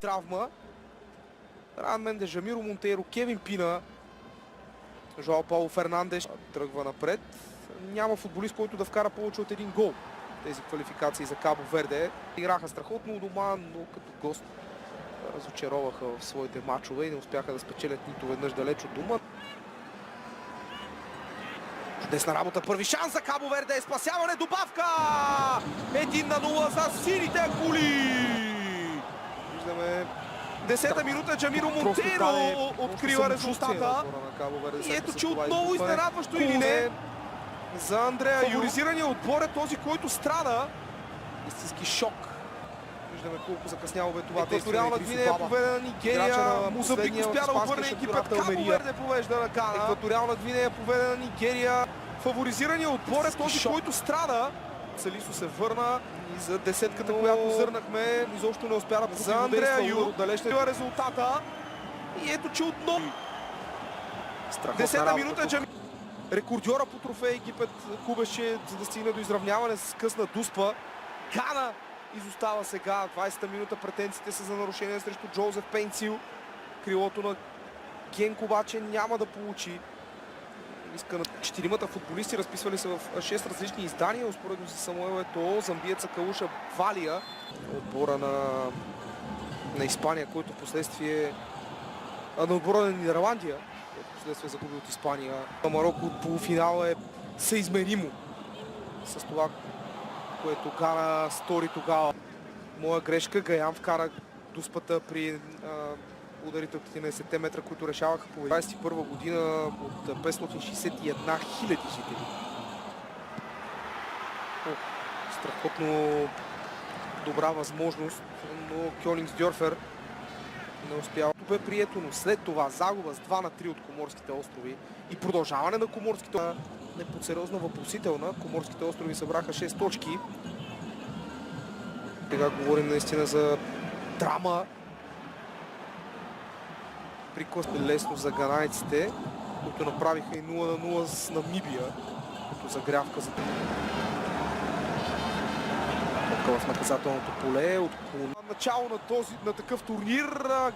травма. Райан Мендес, Жамиро Монтейро, Кевин Пина, Жоао Пауло Фернандеш тръгва напред. Няма футболист, който да вкара повече от един гол. Тези квалификации за Кабо Верде играха страхотно у дома, но като гост разочароваха в своите матчове и не успяха да спечелят нито веднъж далеч от дома. Чудесна работа, първи шанс за Кабо Верде, спасяване, добавка! 1-0 за сините акули! Виждаме 10-та минута, Джамиро Монтейро открива резултата. И ето, че отново изненадващо или не за Андрея. Фаворизирания отбор е този, който страда. Истински шок. Виждаме колко закъсняло бе това. Екваториална Гвинея победа на Нигерия. Мозамбик успя да обърне екипът. Кабо Верде побежда на Гана. Екваториална Гвинея победа на Нигерия. Фаворизирания отбор е този, който страда. Салисо се върна и за десетката, която зърнахме, изобщо не успя да за Андрея Ю. Далечна резултата. И ето, че отново 10-та минута Джами. Рекордьора по трофей Египет кубеше, за да стигне до изравняване с късна дуспа. Гана изостава сега. 20-та минута претенциите са за нарушение срещу Джозеф Пенцил. Крилото на Генк обаче няма да получи. Иска на 4-мата футболисти, разписвали се в 6 различни издания. Успоредно с Самуел Ето, замбиеца Калуша Валия. Отбора на Испания, който последствие... на отбора на Нидерландия, който последствие загуби от Испания. Марокко от полуфинала е съизмеримо с това, което Гана стори тогава. Моя грешка, Гаян вкара дуспата при ударите от 11 метра, които решаваха по 21 година от 561 хиляди жители. Страхотно добра възможност, но Кьонингсдьорфер не успява. Бе прието, но след това загуба с 2-3 от Коморските острови и продължаване на Коморските острови. Не под сериозна въпросителна. Коморските острови събраха 6 точки. Сега говорим наистина за драма. Прикосне лесно за ганайците, които направиха и 0-0 с Намибия, като загрявка за в наказателното поле. От начало на такъв турнир.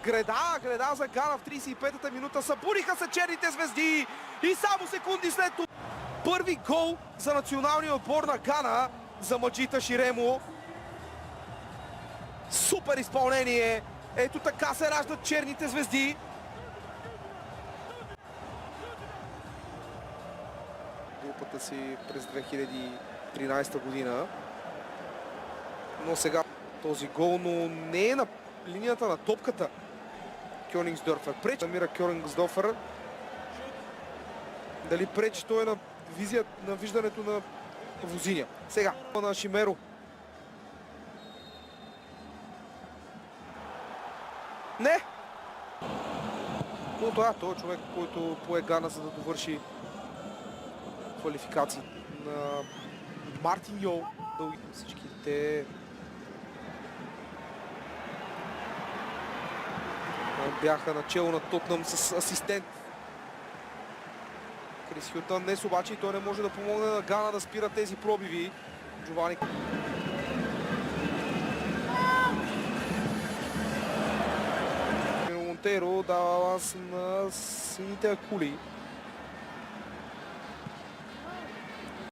Греда за Гана в 35-та минута. Събудиха се черните звезди и само секунди след това първи гол за националния отбор на Гана за Маджита Ширемо. Супер изпълнение! Ето така се раждат черните звезди. Групата си през 2013 година. Но сега този гол, но не е на линията на топката. Кьонингсдьорфер пречи. Намира Кьонингсдьорфер. Дали пречи той на виждането на Возиня. Сега на Шимеро. Не! Но това е той човек, който пое Гана, за да довърши квалификации на Мартин Йол. Дълги всичките бяха начело на Тотнъм с асистент Крис Хютън. Днес обаче и той не може да помогне на Гана да спира тези пробиви. Джовани Монтейро дава аванс на сините акули.